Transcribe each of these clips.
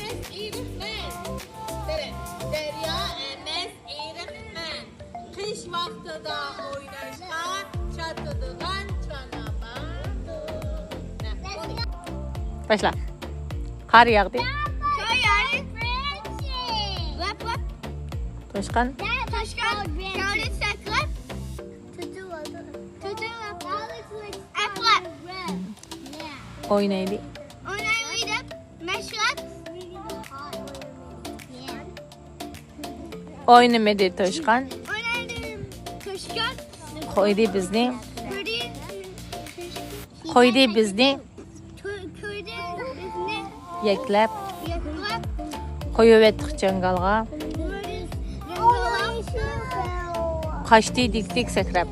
emas eriqman. Deryo emas eriqman. Qish vaqtida o'ynashga chatadigan chonaman. Başla. Qar yağdı. Toşkan. Oynaydı. Oynamadı Toşkan. Koydu bizni. Koydu bizni. Yeklep. Koyuvettik jangalga. Kaçtı dik dik sakrab.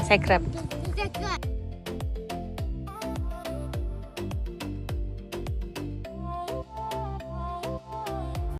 Sakrab.